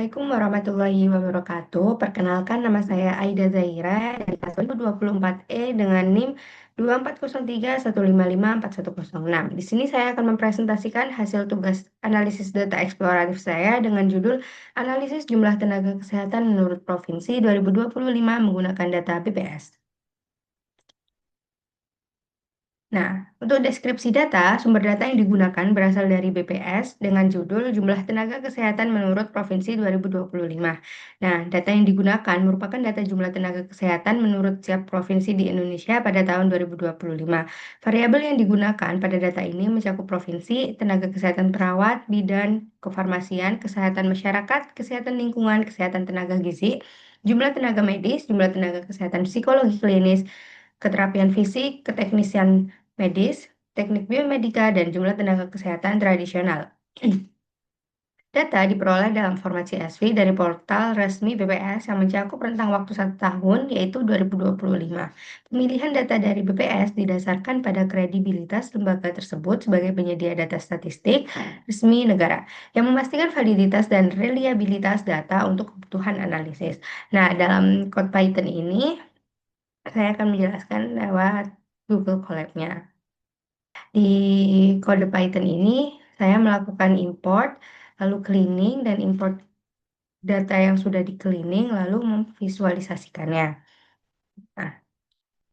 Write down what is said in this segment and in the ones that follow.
Assalamualaikum warahmatullahi wabarakatuh. Perkenalkan nama saya Aida Zaira dari kelas 2024E dengan NIM 2403155406. Di sini saya akan mempresentasikan hasil tugas analisis data eksploratif saya dengan judul Analisis Jumlah Tenaga Kesehatan menurut Provinsi 2025 menggunakan data BPS. Nah, untuk deskripsi data, sumber data yang digunakan berasal dari BPS dengan judul Jumlah Tenaga Kesehatan menurut Provinsi 2025. Nah, data yang digunakan merupakan data jumlah tenaga kesehatan menurut setiap provinsi di Indonesia pada tahun 2025. Variabel yang digunakan pada data ini mencakup provinsi, tenaga kesehatan perawat, bidan, kefarmasian, kesehatan masyarakat, kesehatan lingkungan, kesehatan tenaga gizi, jumlah tenaga medis, jumlah tenaga kesehatan psikologi klinis, keterapian fisik, keteknisian medis, teknik biomedika, dan jumlah tenaga kesehatan tradisional. Data diperoleh dalam format CSV dari portal resmi BPS yang mencakup rentang waktu 1 tahun, yaitu 2025. Pemilihan data dari BPS didasarkan pada kredibilitas lembaga tersebut sebagai penyedia data statistik resmi negara, yang memastikan validitas dan reliabilitas data untuk kebutuhan analisis. Nah, dalam code Python ini, saya akan menjelaskan lewat Google Colab-nya. Di kode Python ini, saya melakukan import, lalu cleaning, dan import data yang sudah di-cleaning, lalu memvisualisasikannya. Nah,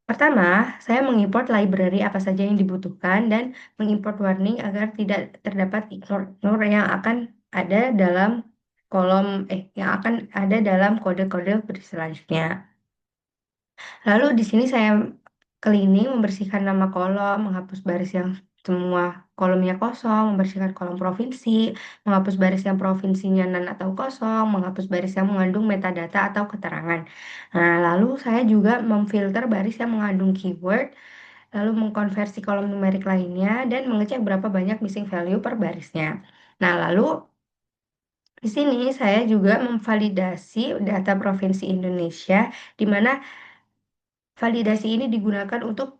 pertama, saya mengimport library apa saja yang dibutuhkan dan mengimport warning agar tidak terdapat ignore yang akan ada dalam yang akan ada dalam kode-kode selanjutnya. Lalu di sini saya cleaning, membersihkan nama kolom, menghapus baris yang semua kolomnya kosong, membersihkan kolom provinsi, menghapus baris yang provinsinya non atau kosong, menghapus baris yang mengandung metadata atau keterangan. Nah, lalu saya juga memfilter baris yang mengandung keyword, lalu mengkonversi kolom numerik lainnya, dan mengecek berapa banyak missing value per barisnya. Nah, lalu di sini saya juga memvalidasi data Provinsi Indonesia, di mana validasi ini digunakan untuk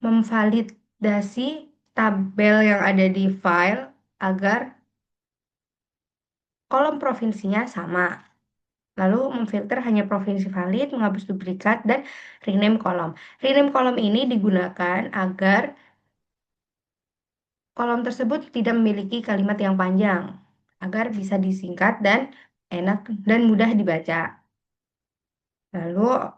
memvalidasi tabel yang ada di file agar kolom provinsinya sama. Lalu memfilter hanya provinsi valid, menghapus duplikat, dan rename kolom. Rename kolom ini digunakan agar kolom tersebut tidak memiliki kalimat yang panjang, agar bisa disingkat dan enak dan mudah dibaca. Lalu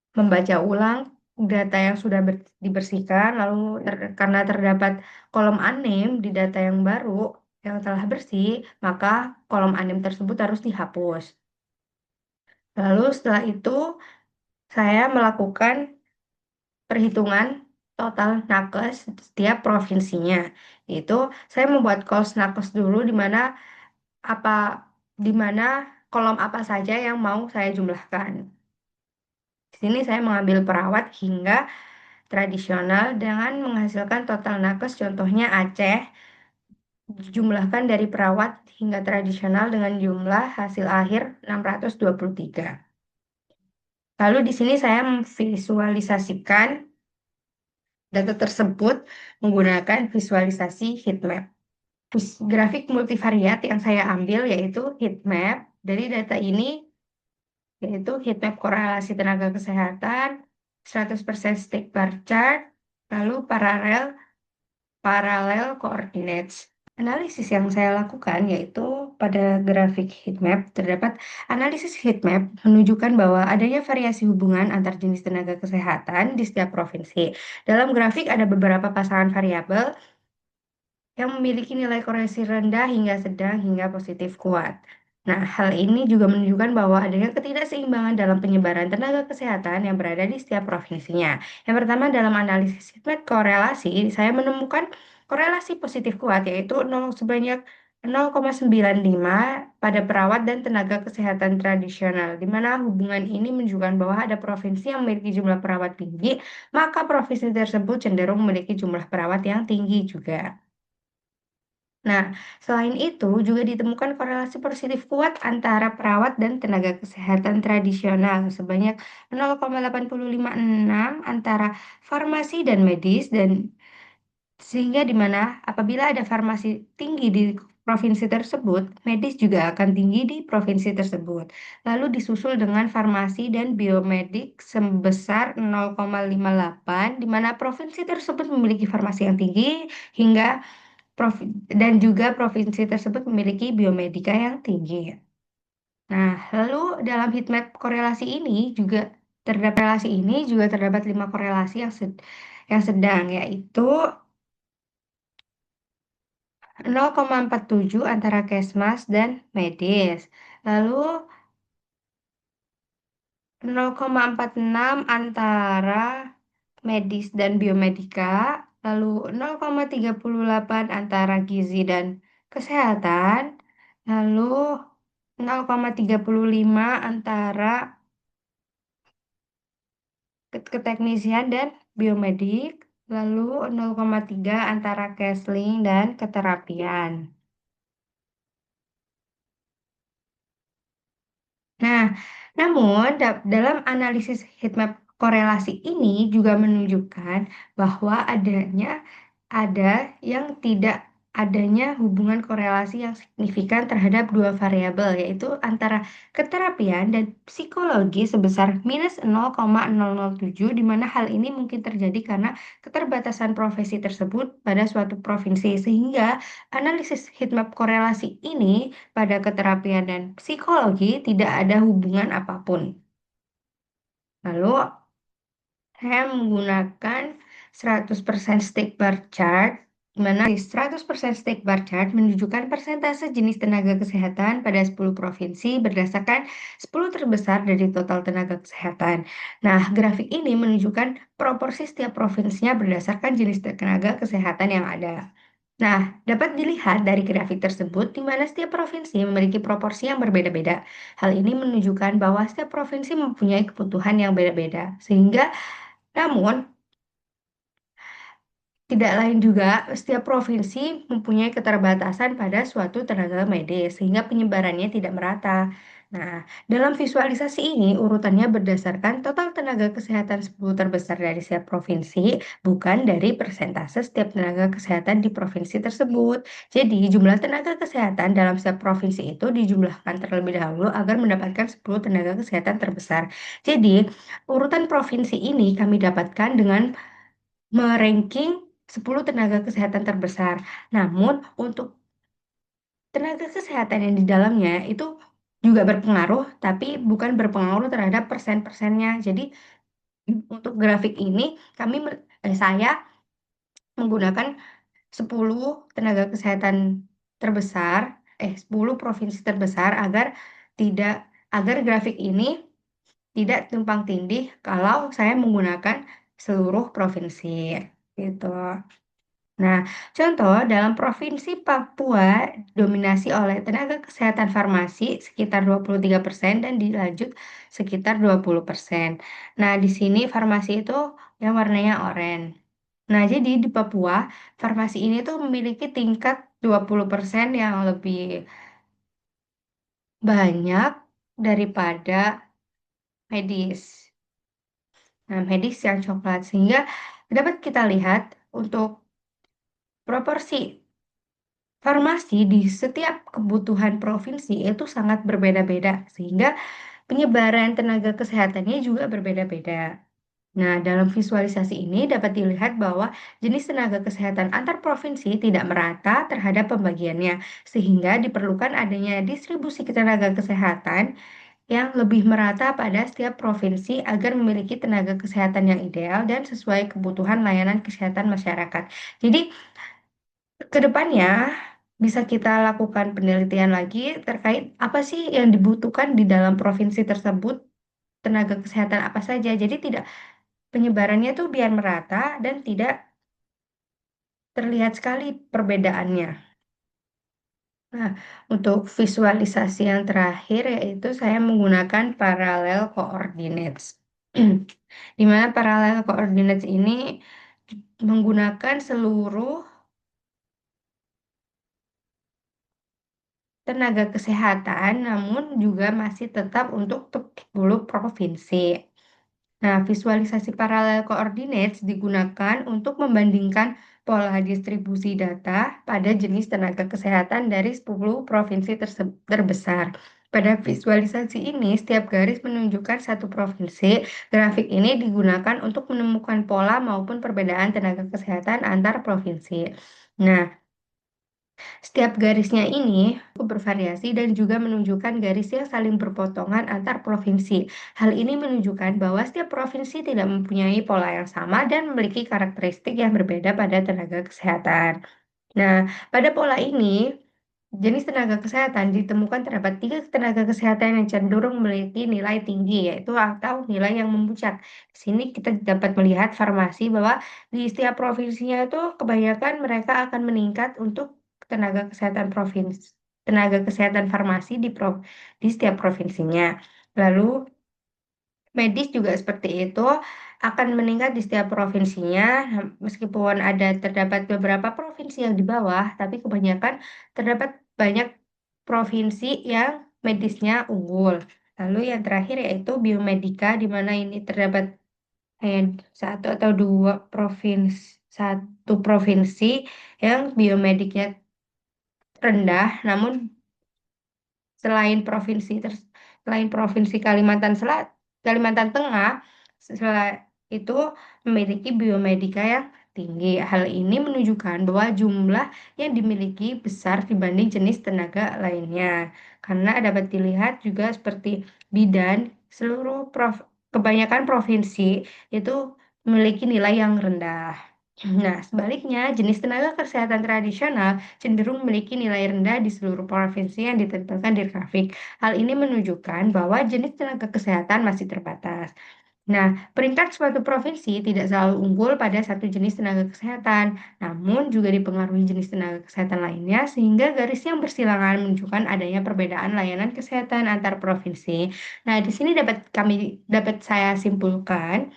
membaca ulang data yang sudah dibersihkan, lalu karena terdapat kolom unnamed di data yang baru yang telah bersih, maka kolom unnamed tersebut harus dihapus. Lalu setelah itu, saya melakukan perhitungan total nakes setiap provinsinya. Yaitu saya membuat cost nakes dulu apa di mana kolom apa saja yang mau saya jumlahkan. Di sini saya mengambil perawat hingga tradisional dengan menghasilkan total nakes, contohnya Aceh, dijumlahkan dari perawat hingga tradisional dengan jumlah hasil akhir 623. Lalu di sini saya memvisualisasikan data tersebut menggunakan visualisasi heat map. Grafik multivariat yang saya ambil yaitu heat map. Dari data ini yaitu heat map korelasi tenaga kesehatan, 100% stick bar chart, lalu paralel coordinates. Analisis yang saya lakukan yaitu pada grafik heat map terdapat analisis heat map menunjukkan bahwa adanya variasi hubungan antar jenis tenaga kesehatan di setiap provinsi. Dalam grafik ada beberapa pasangan variabel yang memiliki nilai korelasi rendah hingga sedang hingga positif kuat. Nah, hal ini juga menunjukkan bahwa adanya ketidakseimbangan dalam penyebaran tenaga kesehatan yang berada di setiap provinsinya. Yang pertama, dalam analisis heatmap korelasi, saya menemukan korelasi positif kuat, yaitu sebanyak 0,95 pada perawat dan tenaga kesehatan tradisional, di mana hubungan ini menunjukkan bahwa ada provinsi yang memiliki jumlah perawat tinggi, maka provinsi tersebut cenderung memiliki jumlah perawat yang tinggi juga. Nah, selain itu juga ditemukan korelasi positif kuat antara perawat dan tenaga kesehatan tradisional sebanyak 0,856 antara farmasi dan medis, dan sehingga di mana apabila ada farmasi tinggi di provinsi tersebut, medis juga akan tinggi di provinsi tersebut. Lalu disusul dengan farmasi dan biomedik sebesar 0,58, di mana provinsi tersebut memiliki farmasi yang tinggi hingga dan juga provinsi tersebut memiliki biomedika yang tinggi. Nah, lalu dalam heatmap korelasi ini juga terdapat 5 korelasi yang sedang, yaitu 0,47 antara Kesmas dan medis, lalu 0,46 antara medis dan biomedika, lalu 0,38 antara gizi dan kesehatan, lalu 0,35 antara keteknisian dan biomedik, lalu 0,3 antara counseling dan keterapian. Nah, namun dalam analisis heatmap korelasi ini juga menunjukkan bahwa ada yang tidak adanya hubungan korelasi yang signifikan terhadap dua variabel, yaitu antara keterapian dan psikologi sebesar -0,007, di mana hal ini mungkin terjadi karena keterbatasan profesi tersebut pada suatu provinsi, sehingga analisis heatmap korelasi ini pada keterapian dan psikologi tidak ada hubungan apapun. Lalu saya menggunakan 100% stick bar chart, di mana 100% stick bar chart menunjukkan persentase jenis tenaga kesehatan pada 10 provinsi berdasarkan 10 terbesar dari total tenaga kesehatan. Nah, grafik ini menunjukkan proporsi setiap provinsinya berdasarkan jenis tenaga kesehatan yang ada. Nah, dapat dilihat dari grafik tersebut di mana setiap provinsi memiliki proporsi yang berbeda-beda. Hal ini menunjukkan bahwa setiap provinsi mempunyai kebutuhan yang beda-beda, sehingga namun tidak lain juga, setiap provinsi mempunyai keterbatasan pada suatu tenaga medis, sehingga penyebarannya tidak merata. Nah, dalam visualisasi ini, urutannya berdasarkan total tenaga kesehatan 10 terbesar dari setiap provinsi, bukan dari persentase setiap tenaga kesehatan di provinsi tersebut. Jadi, jumlah tenaga kesehatan dalam setiap provinsi itu dijumlahkan terlebih dahulu agar mendapatkan 10 tenaga kesehatan terbesar. Jadi, urutan provinsi ini kami dapatkan dengan meranking 10 tenaga kesehatan terbesar. Namun, untuk tenaga kesehatan yang di dalamnya itu juga berpengaruh, tapi bukan berpengaruh terhadap persen-persennya. Jadi, untuk grafik ini saya menggunakan 10 tenaga kesehatan terbesar, 10 provinsi terbesar tidak agar grafik ini tidak tumpang tindih kalau saya menggunakan seluruh provinsi gitu. Nah, contoh dalam Provinsi Papua dominasi oleh tenaga kesehatan farmasi sekitar 23% dan dilanjut sekitar 20%. Nah, di sini farmasi itu yang warnanya oranye. Nah, jadi di Papua, farmasi ini tuh memiliki tingkat 20% yang lebih banyak daripada medis. Nah, medis yang coklat, sehingga dapat kita lihat untuk proporsi farmasi di setiap kebutuhan provinsi itu sangat berbeda-beda, sehingga penyebaran tenaga kesehatannya juga berbeda-beda. Nah, dalam visualisasi ini dapat dilihat bahwa jenis tenaga kesehatan antar provinsi tidak merata terhadap pembagiannya, sehingga diperlukan adanya distribusi tenaga kesehatan yang lebih merata pada setiap provinsi agar memiliki tenaga kesehatan yang ideal dan sesuai kebutuhan layanan kesehatan masyarakat. Jadi, kedepannya bisa kita lakukan penelitian lagi terkait apa sih yang dibutuhkan di dalam provinsi tersebut, tenaga kesehatan apa saja. Jadi tidak penyebarannya tuh biar merata dan tidak terlihat sekali perbedaannya. Nah, untuk visualisasi yang terakhir yaitu saya menggunakan parallel coordinates. Di mana parallel coordinates ini menggunakan seluruh tenaga kesehatan, namun juga masih tetap untuk 10 provinsi. Nah, visualisasi parallel coordinates digunakan untuk membandingkan pola distribusi data pada jenis tenaga kesehatan dari 10 provinsi terbesar. Pada visualisasi ini, setiap garis menunjukkan satu provinsi. Grafik ini digunakan untuk menemukan pola maupun perbedaan tenaga kesehatan antar provinsi. Nah, setiap garisnya ini bervariasi dan juga menunjukkan garis yang saling berpotongan antar provinsi. Hal ini menunjukkan bahwa setiap provinsi tidak mempunyai pola yang sama dan memiliki karakteristik yang berbeda pada tenaga kesehatan. Nah, pada pola ini, jenis tenaga kesehatan ditemukan terdapat tiga tenaga kesehatan yang cenderung memiliki nilai tinggi, yaitu atau nilai yang memuncak. Di sini kita dapat melihat farmasi bahwa di setiap provinsinya itu kebanyakan mereka akan meningkat untuk tenaga kesehatan farmasi di setiap provinsinya. Lalu medis juga seperti itu akan meningkat di setiap provinsinya, meskipun terdapat beberapa provinsi yang di bawah, tapi kebanyakan terdapat banyak provinsi yang medisnya unggul. Lalu yang terakhir yaitu biomedika, di mana ini terdapat hanya satu provinsi yang biomediknya rendah, namun selain provinsi Kalimantan Tengah, setelah itu memiliki biomedika yang tinggi. Hal ini menunjukkan bahwa jumlah yang dimiliki besar dibanding jenis tenaga lainnya. Karena dapat dilihat juga seperti bidan, kebanyakan provinsi itu memiliki nilai yang rendah. Nah, sebaliknya, jenis tenaga kesehatan tradisional cenderung memiliki nilai rendah di seluruh provinsi yang ditampilkan di grafik. Hal ini menunjukkan bahwa jenis tenaga kesehatan masih terbatas. Nah, peringkat suatu provinsi tidak selalu unggul pada satu jenis tenaga kesehatan, namun juga dipengaruhi jenis tenaga kesehatan lainnya, sehingga garis yang bersilangan menunjukkan adanya perbedaan layanan kesehatan antar provinsi. Nah, di sini dapat saya simpulkan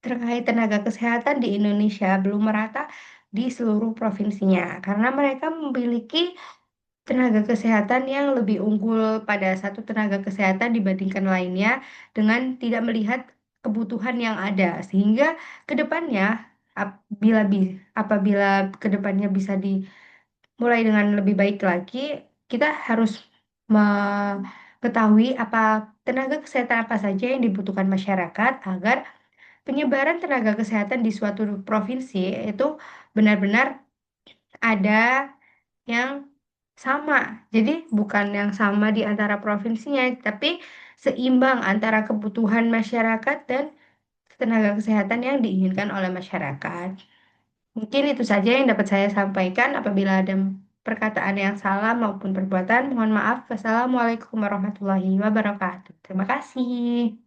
terkait tenaga kesehatan di Indonesia belum merata di seluruh provinsinya, karena mereka memiliki tenaga kesehatan yang lebih unggul pada satu tenaga kesehatan dibandingkan lainnya dengan tidak melihat kebutuhan yang ada, sehingga kedepannya apabila kedepannya bisa dimulai dengan lebih baik lagi, kita harus mengetahui apa tenaga kesehatan apa saja yang dibutuhkan masyarakat agar penyebaran tenaga kesehatan di suatu provinsi itu benar-benar ada yang sama. Jadi bukan yang sama di antara provinsinya, tapi seimbang antara kebutuhan masyarakat dan tenaga kesehatan yang diinginkan oleh masyarakat. Mungkin itu saja yang dapat saya sampaikan. Apabila ada perkataan yang salah maupun perbuatan, mohon maaf. Wassalamualaikum warahmatullahi wabarakatuh. Terima kasih.